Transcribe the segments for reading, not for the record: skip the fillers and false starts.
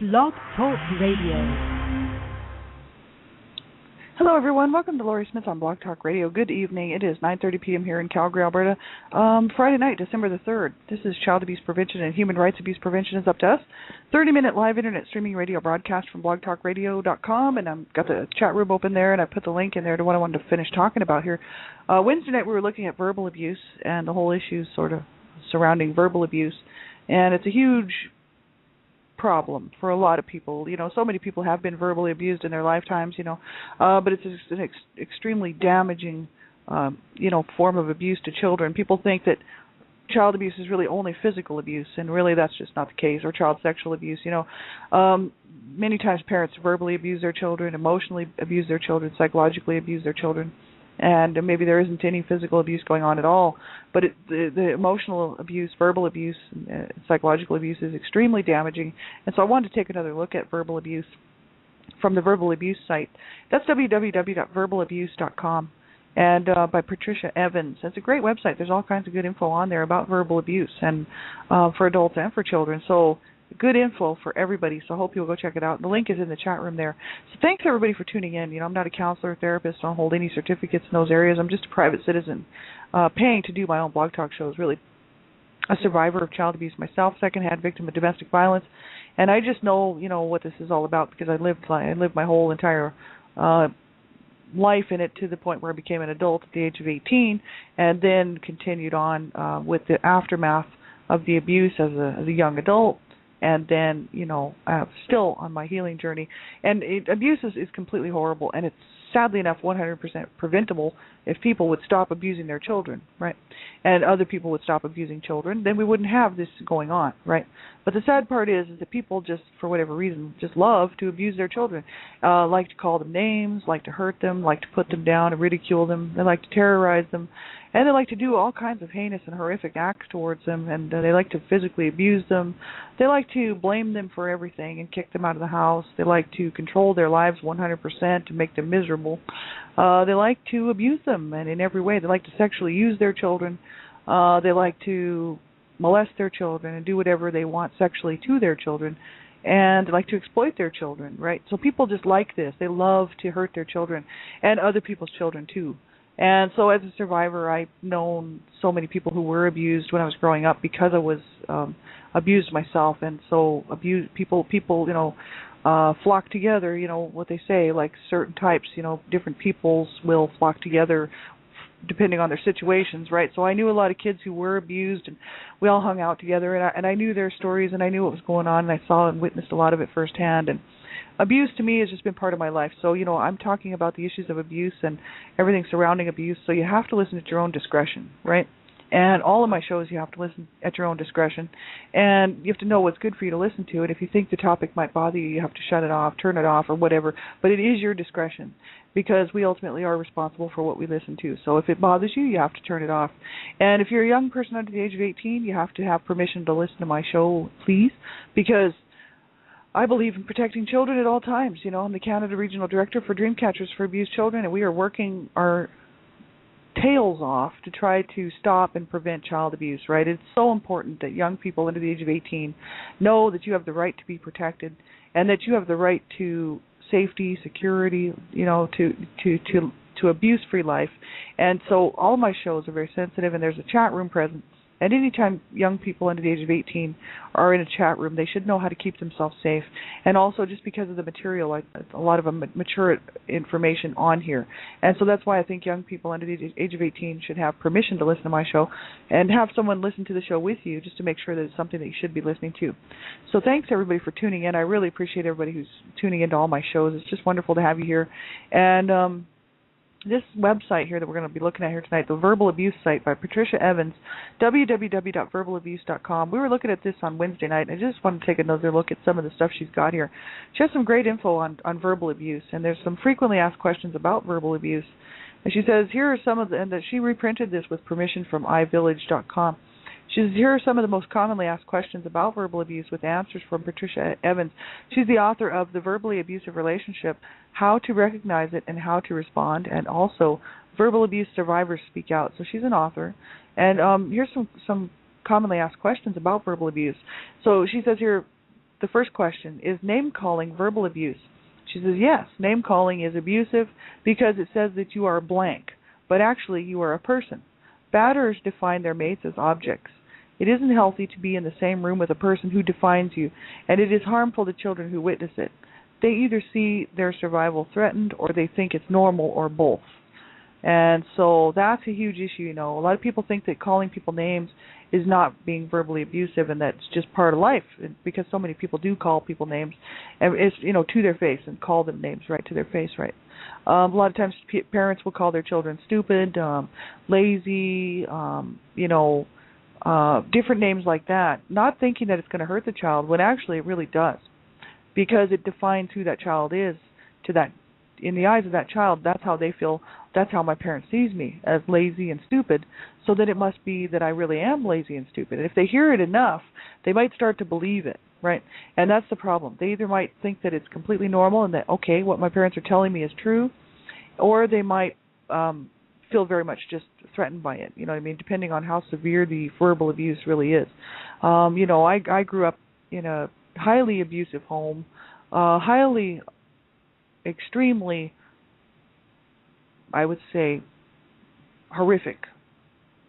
Blog Talk Radio. Hello, everyone. Welcome to Laurie Smith on Blog Talk Radio. Good evening. It is 9:30 p.m. here in Calgary, Alberta. Friday night, December the 3rd. This is Child Abuse Prevention and Human Rights Abuse Prevention is Up to Us. 30-minute live internet streaming radio broadcast from blogtalkradio.com, and I've got the chat room open there, and I put the link in there to what I wanted to finish talking about here. Wednesday night, we were looking at verbal abuse and the whole issue sort of surrounding verbal abuse, and it's a huge problem for a lot of people. You know, so many people have been verbally abused in their lifetimes, but it's an extremely damaging, form of abuse to children. People think that child abuse is really only physical abuse, and really that's just not the case, or child sexual abuse. Many times parents verbally abuse their children, emotionally abuse their children, psychologically abuse their children, and maybe there isn't any physical abuse going on at all, but the emotional abuse, verbal abuse, psychological abuse is extremely damaging. And so I wanted to take another look at verbal abuse from the Verbal Abuse site. That's www.verbalabuse.com, and by Patricia Evans. It's a great website. There's all kinds of good info on there about verbal abuse, and for adults and for children. So good info for everybody, so I hope you'll go check it out. The link is in the chat room there. So thanks, everybody, for tuning in. I'm not a counselor or therapist. I don't hold any certificates in those areas. I'm just a private citizen paying to do my own blog talk shows, really a survivor of child abuse myself, secondhand victim of domestic violence, and I just know, what this is all about because I lived my whole entire life in it to the point where I became an adult at the age of 18 and then continued on with the aftermath of the abuse as a young adult. And then, still on my healing journey. And abuse is completely horrible, and it's sadly enough 100% preventable if people would stop abusing their children, right? And other people would stop abusing children, then we wouldn't have this going on, right? But the sad part is that people just, for whatever reason, just love to abuse their children, like to call them names, like to hurt them, like to put them down and ridicule them. They like to terrorize them. And they like to do all kinds of heinous and horrific acts towards them, and they like to physically abuse them. They like to blame them for everything and kick them out of the house. They like to control their lives 100% to make them miserable. They like to abuse them, and in every way. They like to sexually use their children. They like to molest their children and do whatever they want sexually to their children. And they like to exploit their children, right? So people just like this. They love to hurt their children and other people's children, too. And so as a survivor, I've known so many people who were abused when I was growing up because I was abused myself. And so people flock together, what they say, like certain types, different peoples will flock together depending on their situations, right? So I knew a lot of kids who were abused, and we all hung out together, and I knew their stories, and I knew what was going on, and I saw and witnessed a lot of it firsthand. And abuse to me has just been part of my life. So, I'm talking about the issues of abuse and everything surrounding abuse, so you have to listen at your own discretion, right? And all of my shows, you have to listen at your own discretion. And you have to know what's good for you to listen to. And if you think the topic might bother you, you have to shut it off, turn it off, or whatever. But it is your discretion because we ultimately are responsible for what we listen to. So if it bothers you, you have to turn it off. And if you're a young person under the age of 18, you have to have permission to listen to my show, please, because I believe in protecting children at all times. I'm the Canada Regional Director for Dreamcatchers for Abused Children, and we are working our tails off to try to stop and prevent child abuse, right? It's so important that young people under the age of 18 know that you have the right to be protected and that you have the right to safety, security, to abuse-free life. And so all my shows are very sensitive, and there's a chat room present. And anytime young people under the age of 18 are in a chat room, they should know how to keep themselves safe. And also just because of the material, like a lot of mature information on here. And so that's why I think young people under the age of 18 should have permission to listen to my show and have someone listen to the show with you just to make sure that it's something that you should be listening to. So thanks, everybody, for tuning in. I really appreciate everybody who's tuning into all my shows. It's just wonderful to have you here. And this website here that we're going to be looking at here tonight, the Verbal Abuse site by Patricia Evans, www.verbalabuse.com. We were looking at this on Wednesday night, and I just wanted to take another look at some of the stuff she's got here. She has some great info on verbal abuse, and there's some frequently asked questions about verbal abuse. And she says, here are some of the, and that she reprinted this with permission from iVillage.com. She says, here are some of the most commonly asked questions about verbal abuse with answers from Patricia Evans. She's the author of The Verbally Abusive Relationship, How to Recognize It and How to Respond, and also Verbal Abuse Survivors Speak Out. So she's an author. And here's some commonly asked questions about verbal abuse. So she says here, the first question, is name calling verbal abuse? She says, yes, name calling is abusive because it says that you are blank, but actually you are a person. Batterers define their mates as objects. It isn't healthy to be in the same room with a person who defines you, and it is harmful to children who witness it. They either see their survival threatened or they think it's normal, or both. And so that's a huge issue, A lot of people think that calling people names is not being verbally abusive, and that's just part of life, because so many people do call people names, and it's, to their face, and call them names right to their face, right? A lot of times parents will call their children stupid, lazy, different names like that, not thinking that it's going to hurt the child, when actually it really does, because it defines who that child is to that. In the eyes of that child, that's how they feel. That's how my parent sees me, as lazy and stupid. So then it must be that I really am lazy and stupid. And if they hear it enough, they might start to believe it, right? And that's the problem. They either might think that it's completely normal and that, okay, what my parents are telling me is true, or they might feel very much just threatened by it. Depending on how severe the verbal abuse really is. I grew up in a highly abusive home, extremely, I would say, horrific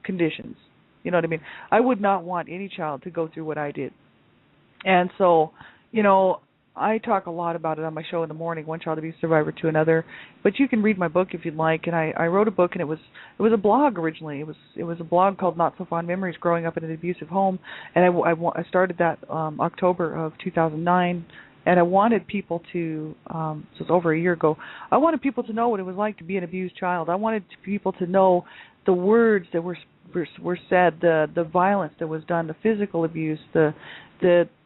conditions. You know what I mean? I would not want any child to go through what I did. And so, I talk a lot about it on my show in the morning, One Child Abuse Survivor to Another. But you can read my book if you'd like. And I wrote a book, and it was a blog originally. It was a blog called Not So Fond Memories: Growing Up in an Abusive Home. And I started that October of 2009. And I wanted people to, so it's over a year ago, I wanted people to know what it was like to be an abused child. I wanted people to know the words that were said, the violence that was done, the physical abuse, the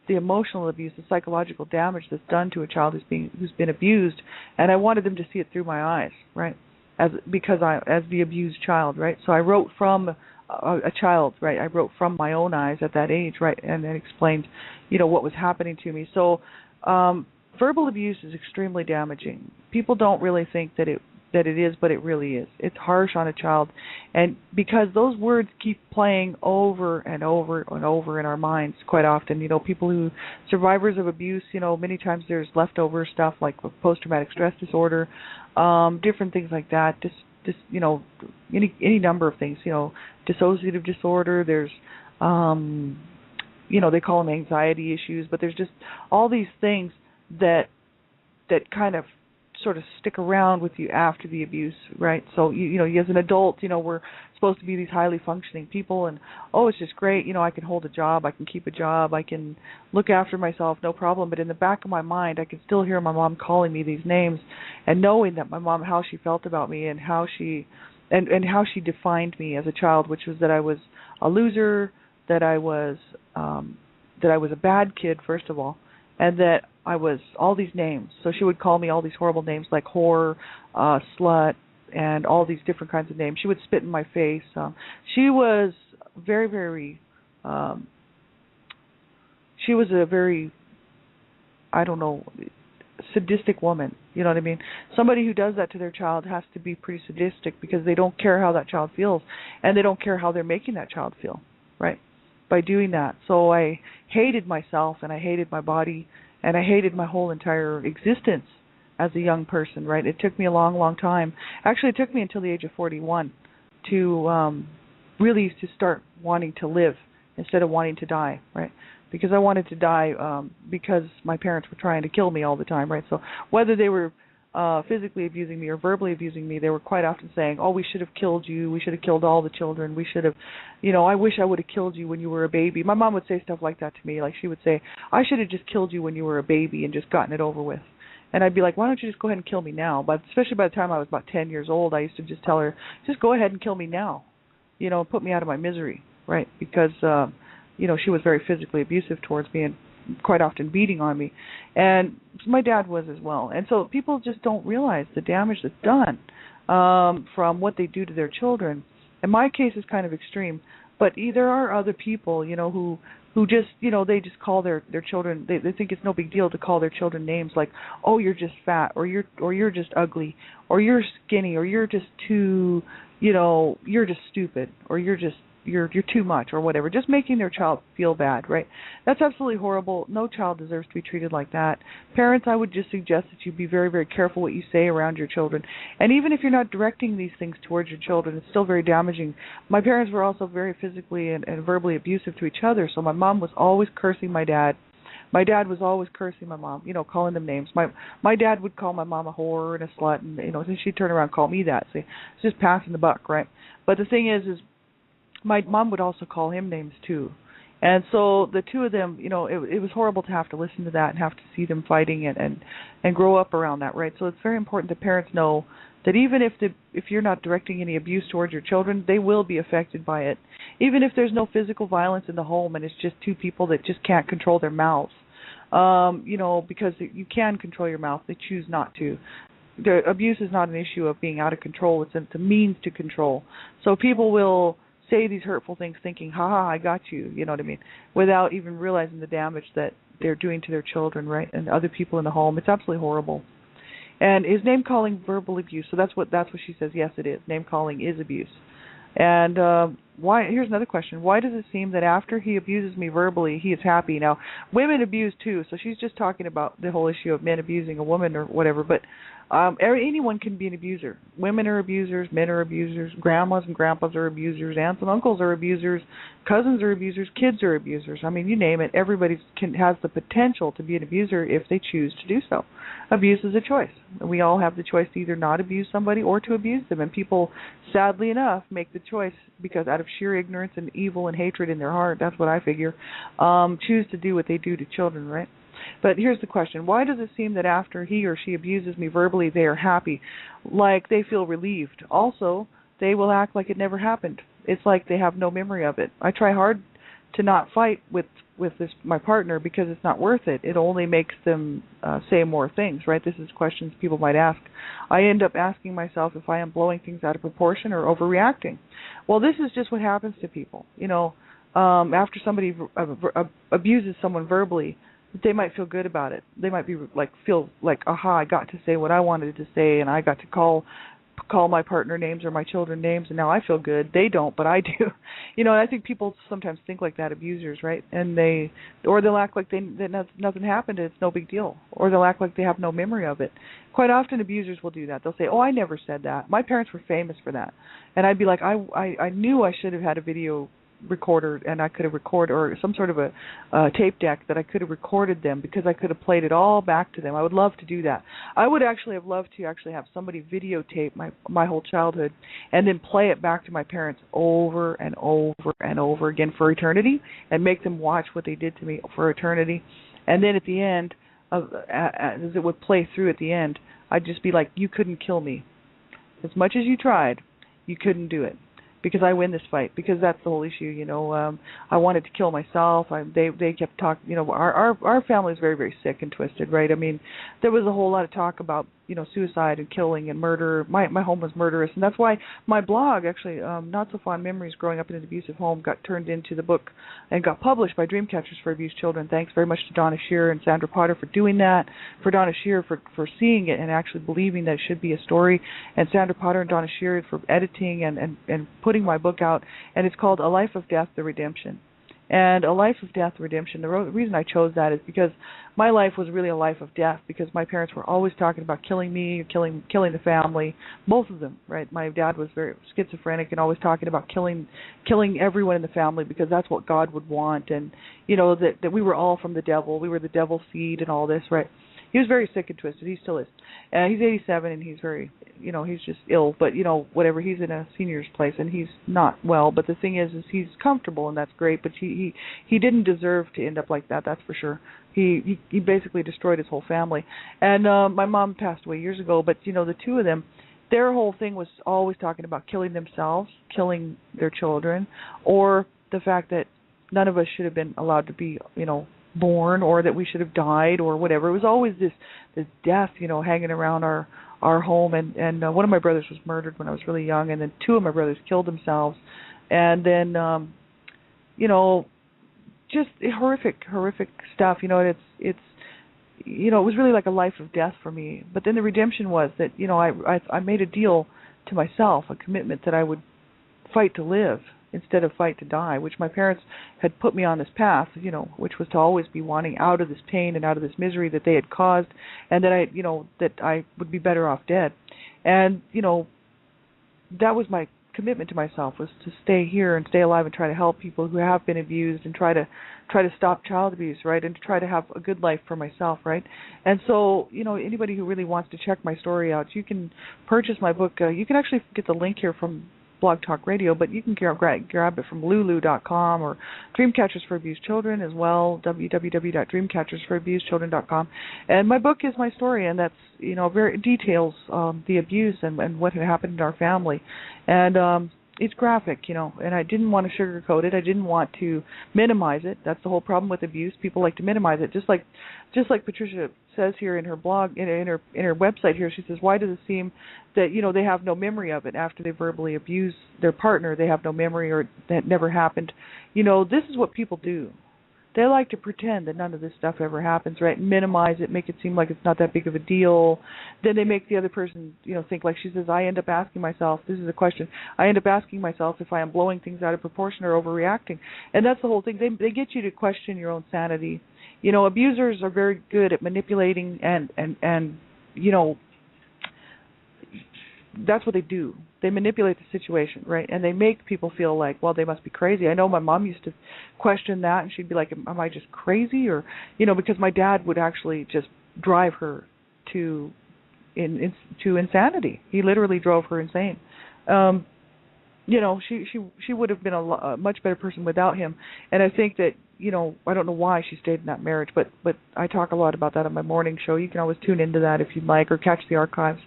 emotional abuse, the psychological damage that's done to a child who's been abused. And I wanted them to see it through my eyes, right? As the abused child, right? So I wrote from a child, right? I wrote from my own eyes at that age, right? And then explained, what was happening to me. So verbal abuse is extremely damaging. People don't really think that it is, but it really is. It's harsh on a child, and because those words keep playing over and over and over in our minds quite often. People survivors of abuse, many times there's leftover stuff like post-traumatic stress disorder, different things like that. Just any number of things. Dissociative disorder. There's they call them anxiety issues, but there's just all these things that kind of sort of stick around with you after the abuse, right? So, you as an adult, we're supposed to be these highly functioning people, and, it's just great, I can hold a job, I can keep a job, I can look after myself, no problem, but in the back of my mind, I can still hear my mom calling me these names, and knowing that my mom, how she felt about me, and how she defined me as a child, which was that I was a loser, that I was a bad kid, first of all, and that I was all these names. So she would call me all these horrible names like whore, slut, and all these different kinds of names. She would spit in my face. She was very, very, she was a very, sadistic woman. You know what I mean? Somebody who does that to their child has to be pretty sadistic, because they don't care how that child feels, and they don't care how they're making that child feel, right? By doing that. So I hated myself, and I hated my body, and I hated my whole entire existence as a young person, right? It took me a long, long time. Actually, it took me until the age of 41 to really to start wanting to live instead of wanting to die, right? Because I wanted to die because my parents were trying to kill me all the time, right? So whether they were physically abusing me or verbally abusing me, they were quite often saying, we should have killed you, we should have killed all the children, we should have, I wish I would have killed you when you were a baby. My mom would say stuff like that to me, like she would say, I should have just killed you when you were a baby and just gotten it over with. And I'd be like, why don't you just go ahead and kill me now? But especially by the time I was about 10 years old, I used to just tell her, just go ahead and kill me now, put me out of my misery, right? Because, she was very physically abusive towards me and quite often beating on me. And my dad was as well. And so people just don't realize the damage that's done from what they do to their children. And my case is kind of extreme, but there are other people, who just, they just call their children, they think it's no big deal to call their children names like, you're just fat, or you're just ugly, or you're skinny, or you're just too, you're just stupid, or you're just you're too much or whatever, just making their child feel bad, right? That's absolutely horrible. No child deserves to be treated like that. Parents, I would just suggest that you be very, very careful what you say around your children. And even if you're not directing these things towards your children, it's still very damaging. My parents were also very physically and verbally abusive to each other, so my mom was always cursing my dad. My dad was always cursing my mom, calling them names. My dad would call my mom a whore and a slut, and then she'd turn around and call me that. See, it's just passing the buck, right? But the thing is my mom would also call him names too, and so the two of them, it was horrible to have to listen to that and have to see them fighting and grow up around that, right? So it's very important that parents know that even if you're not directing any abuse towards your children, they will be affected by it. Even if there's no physical violence in the home and it's just two people that just can't control their mouths. Because you can control your mouth, they choose not to. The abuse is not an issue of being out of control, it's a means to control. So people will say these hurtful things thinking, ha, I got you, you know what I mean, without even realizing the damage that they're doing to their children, right, and other people in the home. It's absolutely horrible. And is name calling verbal abuse? So that's what she says. Yes, it is. Name calling is abuse. And why? Here's another question. Why does it seem that after he abuses me verbally, he is happy? Now, women abuse too, so she's just talking about the whole issue of men abusing a woman or whatever. But anyone can be an abuser. Women are abusers, men are abusers, grandmas and grandpas are abusers, aunts and uncles are abusers, cousins are abusers, kids are abusers. I mean, you name it. Everybody has the potential to be an abuser if they choose to do so. Abuse is a choice. We all have the choice to either not abuse somebody or to abuse them. And people, sadly enough, make the choice because out of sheer ignorance and evil and hatred in their heart, that's what I figure, choose to do what they do to children, right? But here's the question. Why does it seem that after he or she abuses me verbally, they are happy, like they feel relieved? Also, they will act like it never happened. It's like they have no memory of it. I try hard to not fight with my partner because it's not worth it. It only makes them say more things, right? This is questions people might ask. I end up asking myself if I am blowing things out of proportion or overreacting. Well, this is just what happens to people. After somebody abuses someone verbally, they might feel good about it. They might feel like, aha, I got to say what I wanted to say, and I got to call my partner names or my children names, and now I feel good. They don't, but I do. And I think people sometimes think like that, abusers, right? And they'll act like that nothing happened and it's no big deal, or they'll act like they have no memory of it. Quite often abusers will do that. They'll say, oh, I never said that. My parents were famous for that. And I'd be like, I knew I should have had a video recorder and I could have recorded, or some sort of a tape deck that I could have recorded them because I could have played it all back to them. I would love to do that. I would actually have loved to actually have somebody videotape my whole childhood and then play it back to my parents over and over and over again for eternity and make them watch what they did to me for eternity. And then at the end, as it would play through at the end, I'd just be like, you couldn't kill me. As much as you tried, you couldn't do it. Because I win this fight, because that's the whole issue, I wanted to kill myself. They kept talking, our family is very, very sick and twisted, right? I mean, there was a whole lot of talk about, suicide and killing and murder. My home was murderous, and that's why my blog, actually, Not So Fond Memories Growing Up in an Abusive Home, got turned into the book and got published by Dreamcatchers for Abused Children. Thanks very much to Donna Shearer and Sandra Potter for doing that, for Donna Shearer for seeing it and actually believing that it should be a story, and Sandra Potter and Donna Shearer for editing and putting my book out, and it's called A Life of Death, The Redemption. And A Life of Death, Redemption, the reason I chose that is because my life was really a life of death, because my parents were always talking about killing me, killing the family, both of them, right? My dad was very schizophrenic and always talking about killing everyone in the family because that's what God would want, and, that we were all from the devil, we were the devil's seed and all this, right? He was very sick and twisted. He still is. He's 87 and he's very, he's just ill. But, whatever, he's in a senior's place and he's not well. But the thing is he's comfortable and that's great. But he didn't deserve to end up like that, that's for sure. He basically destroyed his whole family. And my mom passed away years ago. But, the two of them, their whole thing was always talking about killing themselves, killing their children, or the fact that none of us should have been allowed to be, born, or that we should have died, or whatever. It was always this death, hanging around our home. And one of my brothers was murdered when I was really young, and then two of my brothers killed themselves. And then, just horrific stuff. It was really like a life of death for me. But then the redemption was that, I made a deal to myself, a commitment that I would fight to live. instead of fight to die, which my parents had put me on this path, which was to always be wanting out of this pain and out of this misery that they had caused, and that I would be better off dead. And, that was my commitment to myself, was to stay here and stay alive and try to help people who have been abused and try to stop child abuse, right, and to try to have a good life for myself, right. And so, anybody who really wants to check my story out, you can purchase my book. You can actually get the link here from Blog Talk Radio, but you can grab it from Lulu.com or Dreamcatchers for Abused Children as well, www.dreamcatchersforabusedchildren.com. And my book is my story, and that's, very details the abuse and what had happened in our family. And it's graphic, and I didn't want to sugarcoat it. I didn't want to minimize it. That's the whole problem with abuse. People like to minimize it. Just like Patricia says here in her blog, in her website here, she says, why does it seem that, they have no memory of it after they verbally abuse their partner? They have no memory, or that never happened. This is what people do. They like to pretend that none of this stuff ever happens, right? Minimize it, make it seem like it's not that big of a deal. Then they make the other person, think, like she says, I end up asking myself, this is a question, I end up asking myself if I am blowing things out of proportion or overreacting. And that's the whole thing. They get you to question your own sanity. Abusers are very good at manipulating and that's what they do. They manipulate the situation, right? And they make people feel like, well, they must be crazy. I know my mom used to question that, and she'd be like, am I just crazy? Or, because my dad would actually just drive her to insanity. He literally drove her insane. She would have been a much better person without him. And I think that, I don't know why she stayed in that marriage, but I talk a lot about that on my morning show. You can always tune into that if you'd like, or catch the archives.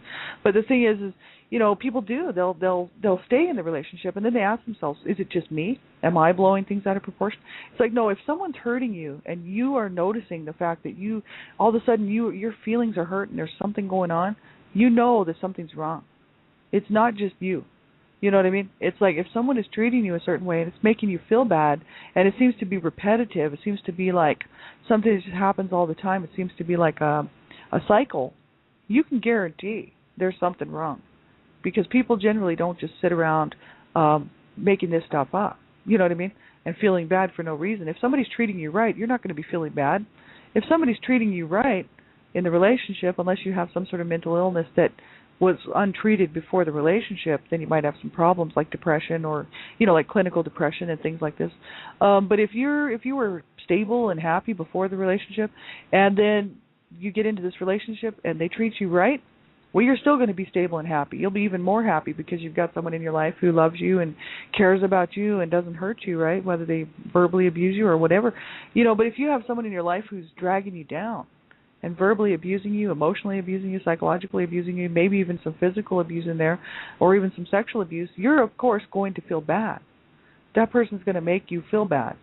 But the thing is people do. They'll stay in the relationship, and then they ask themselves, is it just me? Am I blowing things out of proportion? It's like, no, if someone's hurting you and you are noticing the fact that you, all of a sudden your feelings are hurt and there's something going on, that something's wrong. It's not just you. You know what I mean? It's like if someone is treating you a certain way and it's making you feel bad, and it seems to be repetitive, it seems to be like something that just happens all the time, it seems to be like a cycle, you can guarantee there's something wrong. Because people generally don't just sit around making this stuff up, you know what I mean, and feeling bad for no reason. If somebody's treating you right, you're not going to be feeling bad. If somebody's treating you right in the relationship, unless you have some sort of mental illness that was untreated before the relationship, then you might have some problems like depression or, like clinical depression and things like this. But if you were stable and happy before the relationship, and then you get into this relationship and they treat you right, well, you're still going to be stable and happy. You'll be even more happy because you've got someone in your life who loves you and cares about you and doesn't hurt you, right? Whether they verbally abuse you or whatever. But if you have someone in your life who's dragging you down and verbally abusing you, emotionally abusing you, psychologically abusing you, maybe even some physical abuse in there, or even some sexual abuse, you're, of course, going to feel bad. That person's going to make you feel bad.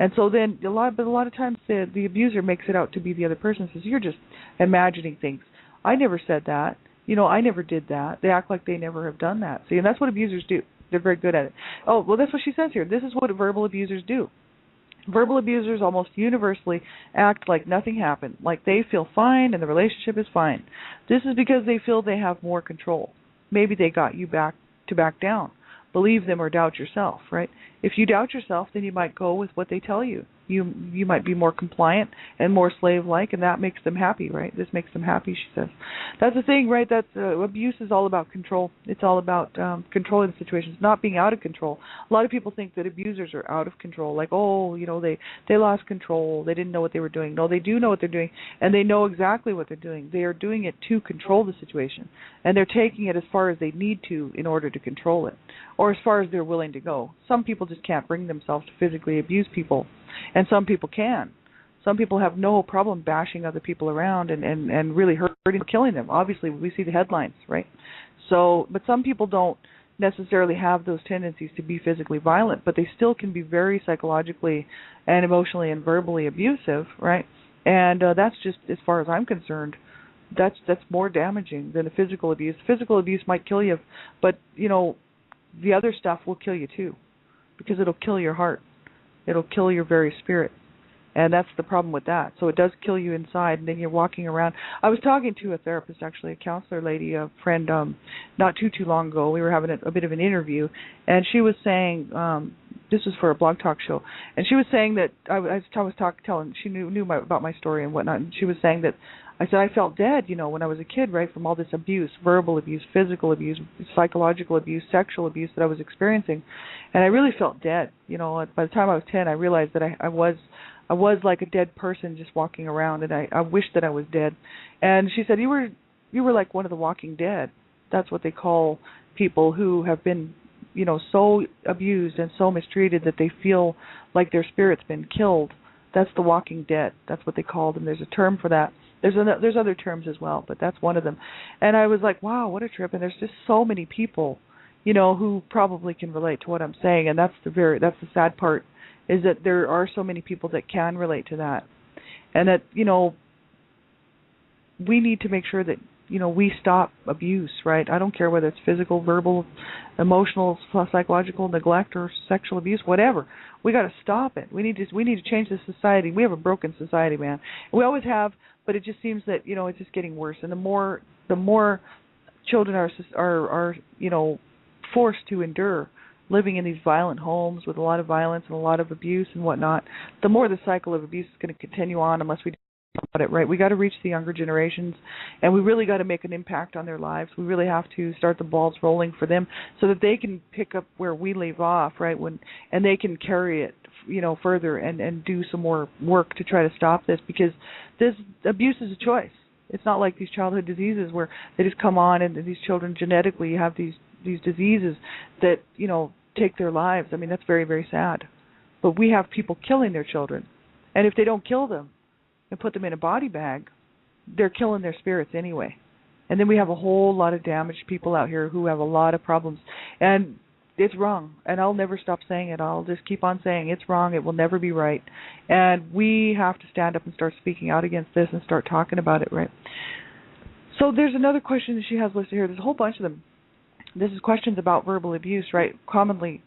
And so then a lot of times the abuser makes it out to be the other person and says, you're just imagining things. I never said that. I never did that. They act like they never have done that. See, and that's what abusers do. They're very good at it. Oh, well, that's what she says here. This is what verbal abusers do. Verbal abusers almost universally act like nothing happened, like they feel fine and the relationship is fine. This is because they feel they have more control. Maybe they got you back down. Believe them or doubt yourself, right? If you doubt yourself, then you might go with what they tell you. You might be more compliant and more slave-like, and that makes them happy, right? This makes them happy, she says. That's the thing, right? That abuse is all about control. It's all about controlling the situations, not being out of control. A lot of people think that abusers are out of control, like, they lost control, they didn't know what they were doing. No, they do know what they're doing, and they know exactly what they're doing. They are doing it to control the situation, and they're taking it as far as they need to in order to control it, or as far as they're willing to go. Some people just can't bring themselves to physically abuse people. And some people can. Some people have no problem bashing other people around and really hurting or killing them. Obviously, we see the headlines, right? So, but some people don't necessarily have those tendencies to be physically violent, but they still can be very psychologically and emotionally and verbally abusive, right? And that's just, as far as I'm concerned, that's more damaging than the physical abuse. Physical abuse might kill you, but, the other stuff will kill you too, because it'll kill your heart. It'll kill your very spirit. And that's the problem with that. So it does kill you inside, and then you're walking around. I was talking to a therapist, actually, a counselor lady, a friend, not too long ago. We were having a bit of an interview, and she was saying this was for a Blog Talk show, and she was saying that I was telling she knew about my story and whatnot, and she was saying that I said I felt dead, when I was a kid, right, from all this abuse, verbal abuse, physical abuse, psychological abuse, sexual abuse that I was experiencing, and I really felt dead. By the time I was 10, I realized that I was like a dead person just walking around, and I wished that I was dead. And she said, you were like one of the walking dead. That's what they call people who have been, so abused and so mistreated that they feel like their spirit's been killed. That's the walking dead. That's what they call them. There's a term for that. There's other terms as well, but that's one of them. And I was like, wow, what a trip. And there's just so many people, who probably can relate to what I'm saying. And that's the sad part, is that there are so many people that can relate to that. And that, we need to make sure that, we stop abuse, right? I don't care whether it's physical, verbal, emotional, psychological, neglect, or sexual abuse, whatever. We got to stop it. We need to change the society. We have a broken society, man. We always have, but it just seems that, it's just getting worse. And the more children are forced to endure living in these violent homes with a lot of violence and a lot of abuse and whatnot, the more the cycle of abuse is going to continue on unless we do about it, right? We got to reach the younger generations, and we really got to make an impact on their lives. We really have to start the balls rolling for them so that they can pick up where we leave off, right? And they can carry it, further and do some more work to try to stop this, because this abuse is a choice. It's not like these childhood diseases where they just come on and these children genetically have these diseases that, take their lives. I mean, that's very, very sad. But we have people killing their children. And if they don't kill them and put them in a body bag, they're killing their spirits anyway. And then we have a whole lot of damaged people out here who have a lot of problems. And it's wrong. And I'll never stop saying it. I'll just keep on saying it's wrong. It will never be right. And we have to stand up and start speaking out against this and start talking about it, right? So there's another question that she has listed here. There's a whole bunch of them. This is questions about verbal abuse, right? Commonly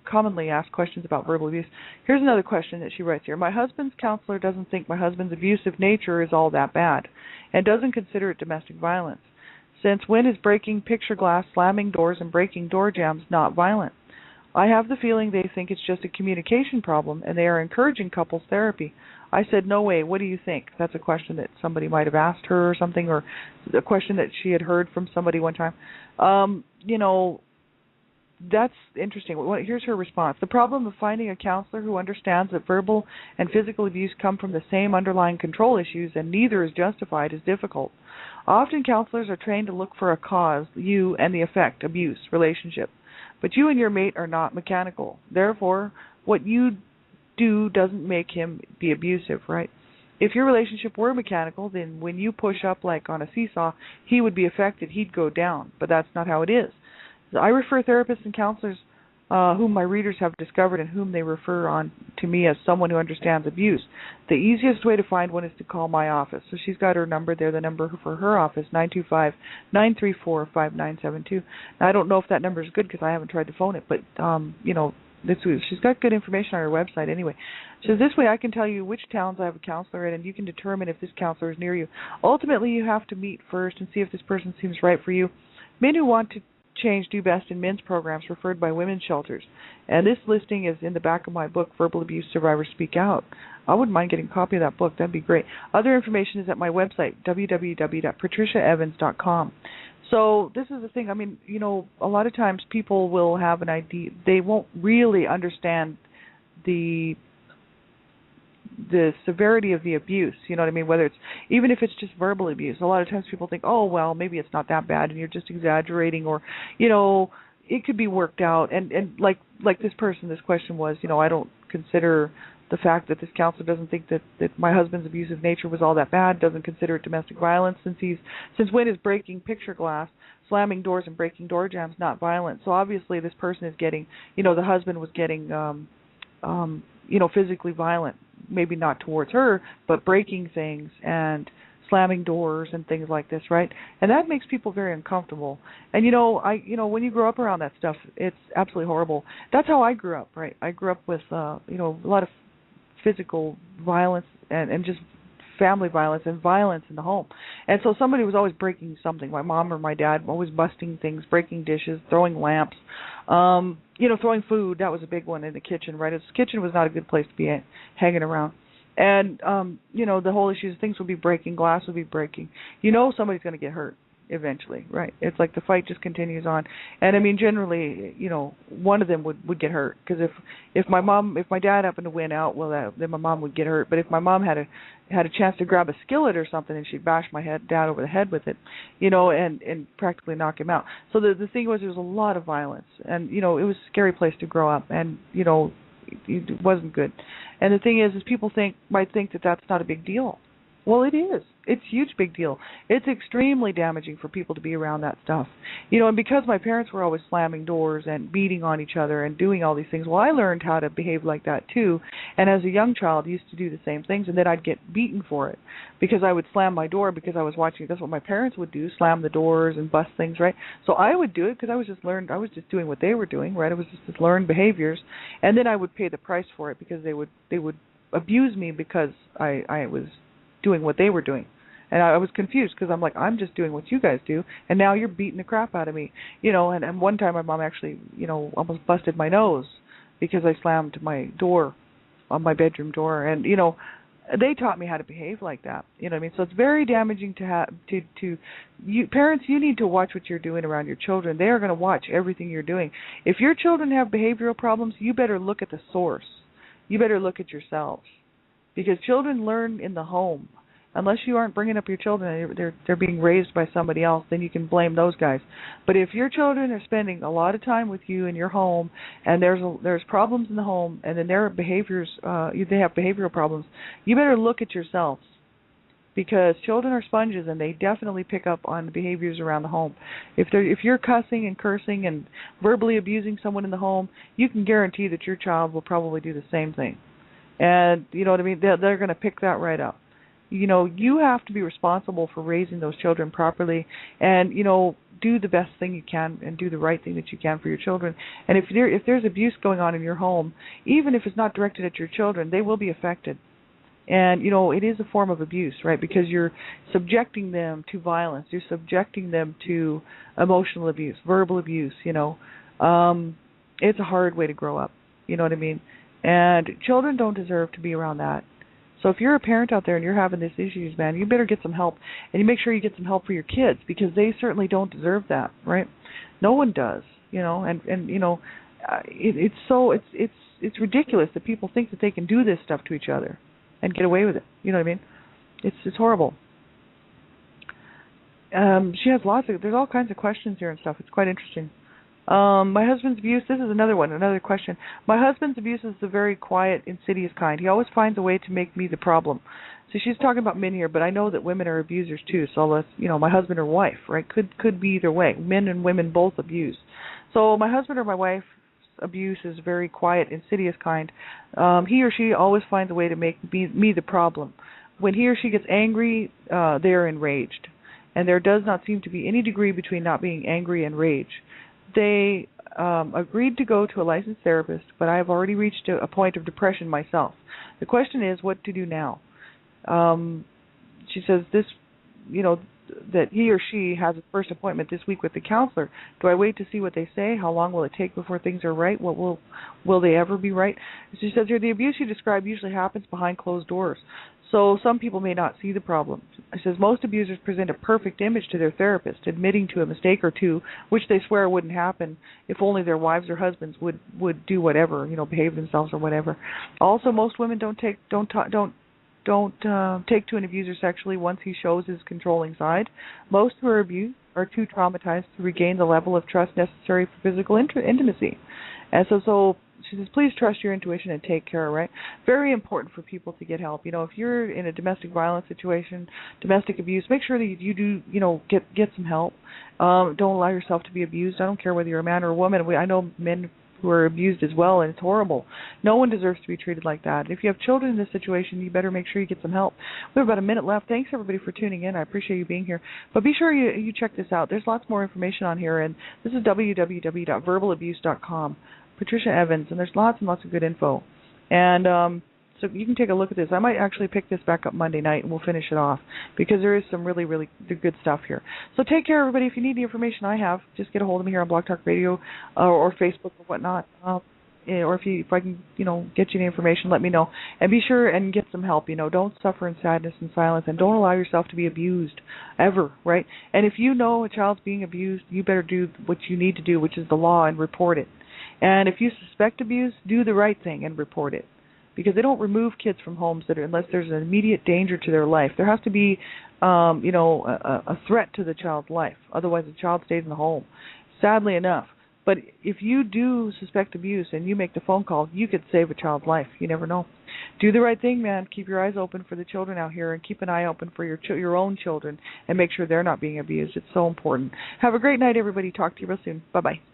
asked questions about verbal abuse. Here's another question that she writes here. My husband's counselor doesn't think my husband's abusive nature is all that bad and doesn't consider it domestic violence. Since when is breaking picture glass, slamming doors, and breaking door jambs not violent? I have the feeling they think it's just a communication problem and they are encouraging couples therapy. I said, no way, what do you think? That's a question that somebody might have asked her or something, or a question that she had heard from somebody one time. That's interesting. Here's her response. The problem of finding a counselor who understands that verbal and physical abuse come from the same underlying control issues and neither is justified is difficult. Often counselors are trained to look for a cause, you, and the effect, abuse, relationship. But you and your mate are not mechanical. Therefore, what you do doesn't make him be abusive, right? If your relationship were mechanical, then when you push up like on a seesaw, he would be affected, he'd go down. But that's not how it is. I refer therapists and counselors whom my readers have discovered and whom they refer on to me as someone who understands abuse. The easiest way to find one is to call my office. So she's got her number there, the number for her office, 925-934-5972. Now, I don't know if that number is good because I haven't tried to phone it, but, she's got good information on her website anyway. So this way I can tell you which towns I have a counselor in, and you can determine if this counselor is near you. Ultimately, you have to meet first and see if this person seems right for you. Men who want to change do best in men's programs referred by women's shelters. And this listing is in the back of my book, Verbal Abuse Survivors Speak Out. I wouldn't mind getting a copy of that book. That'd be great. Other information is at my website, www.patriciaevans.com. So this is the thing. I mean, a lot of times people will have an idea. They won't really understand the severity of the abuse, you know what I mean, whether it's, even if it's just verbal abuse. A lot of times people think, oh, well, maybe it's not that bad and you're just exaggerating, or, it could be worked out. And like this person, this question was, I don't consider the fact that this counselor doesn't think that my husband's abusive nature was all that bad, doesn't consider it domestic violence, since when is breaking picture glass, slamming doors, and breaking door jambs not violent? So obviously this person is getting, the husband was getting, physically violent, maybe not towards her, but breaking things and slamming doors and things like this, right? And that makes people very uncomfortable. And when you grow up around that stuff, it's absolutely horrible. That's how I grew up, right? I grew up with a lot of physical violence and just family violence and violence in the home. And so somebody was always breaking something. My mom or my dad always busting things, breaking dishes, throwing lamps, throwing food. That was a big one in the kitchen, right? The kitchen was not a good place to be hanging around. And the whole issue is things would be breaking, glass would be breaking. Somebody's going to get hurt eventually, right? It's like the fight just continues on. And I mean, generally, one of them would get hurt, because if my dad happened to win out, well, then my mom would get hurt. But if my mom had a chance to grab a skillet or something, and she'd bash my dad over the head with it, and practically knock him out. So the thing was, there was a lot of violence, and it was a scary place to grow up, and it wasn't good. And the thing is people might think that that's not a big deal. Well, it is. It's a huge big deal. It's extremely damaging for people to be around that stuff. And because my parents were always slamming doors and beating on each other and doing all these things, well, I learned how to behave like that too. And as a young child, I used to do the same things, and then I'd get beaten for it because I would slam my door because I was watching. That's what my parents would do, slam the doors and bust things, right? So I would do it because I was just doing what they were doing, right? It was just learned behaviors, and then I would pay the price for it because they would abuse me because I was doing what they were doing. And I was confused because I'm like, I'm just doing what you guys do, and now you're beating the crap out of me. And one time my mom actually, almost busted my nose because I slammed my door on my bedroom door. And, they taught me how to behave like that. You know what I mean? So it's very damaging to have to you parents. You need to watch what you're doing around your children. They are going to watch everything you're doing. If your children have behavioral problems, you better look at the source. You better look at yourselves, because children learn in the home. Unless you aren't bringing up your children, they're being raised by somebody else, then you can blame those guys. But if your children are spending a lot of time with you in your home, and there's problems in the home, and then their behaviors, they have behavioral problems, you better look at yourselves, because children are sponges, and they definitely pick up on the behaviors around the home. If you're cussing and cursing and verbally abusing someone in the home, you can guarantee that your child will probably do the same thing. And you know what I mean? They're going to pick that right up. You have to be responsible for raising those children properly, and do the best thing you can and do the right thing that you can for your children. And if there's abuse going on in your home, even if it's not directed at your children, they will be affected. And it is a form of abuse, right? Because you're subjecting them to violence, you're subjecting them to emotional abuse, verbal abuse. It's a hard way to grow up. You know what I mean? And children don't deserve to be around that. So if you're a parent out there and you're having these issues, man, you better get some help, and you make sure you get some help for your kids, because they certainly don't deserve that, right? No one does, it's ridiculous that people think that they can do this stuff to each other and get away with it. You know what I mean? It's horrible. She has there's all kinds of questions here and stuff. It's quite interesting. My husband's abuse, this is another question. My husband's abuse is the very quiet, insidious kind. He always finds a way to make me the problem. So she's talking about men here, but I know that women are abusers too. So let's, my husband or wife, right? Could be either way. Men and women both abuse. So my husband or my wife's abuse is very quiet, insidious kind. He or she always finds a way to make me the problem. When he or she gets angry, they are enraged. And there does not seem to be any degree between not being angry and rage. They agreed to go to a licensed therapist, but I have already reached a point of depression myself. The question is what to do now. She says that he or she has a first appointment this week with the counselor. Do I wait to see what they say? How long will it take before things are right? Will they ever be right? She says here, the abuse you describe usually happens behind closed doors, so some people may not see the problem. It says most abusers present a perfect image to their therapist, admitting to a mistake or two, which they swear wouldn't happen if only their wives or husbands would do whatever, behave themselves or whatever. Also, most women don't take to an abuser sexually once he shows his controlling side. Most who are abused are too traumatized to regain the level of trust necessary for physical intimacy. And so she says, please trust your intuition and take care, right? Very important for people to get help. If you're in a domestic violence situation, domestic abuse, make sure that you do, get some help. Don't allow yourself to be abused. I don't care whether you're a man or a woman. I know men who are abused as well, and it's horrible. No one deserves to be treated like that. If you have children in this situation, you better make sure you get some help. We have about a minute left. Thanks, everybody, for tuning in. I appreciate you being here. But be sure you check this out. There's lots more information on here, and this is www.verbalabuse.com. Patricia Evans, and there's lots and lots of good info. And So you can take a look at this. I might actually pick this back up Monday night, and we'll finish it off because there is some really, really good stuff here. So take care, everybody. If you need the information I have, just get a hold of me here on Blog Talk Radio or Facebook or whatnot. Or if I can, get you the information, let me know. And be sure and get some help. Don't suffer in sadness and silence, and don't allow yourself to be abused ever, right? And if you know a child's being abused, you better do what you need to do, which is the law, and report it. And if you suspect abuse, do the right thing and report it. Because they don't remove kids from homes unless there's an immediate danger to their life. There has to be, a threat to the child's life. Otherwise, the child stays in the home. Sadly enough. But if you do suspect abuse and you make the phone call, you could save a child's life. You never know. Do the right thing, man. Keep your eyes open for the children out here, and keep an eye open for your own children, and make sure they're not being abused. It's so important. Have a great night, everybody. Talk to you real soon. Bye-bye.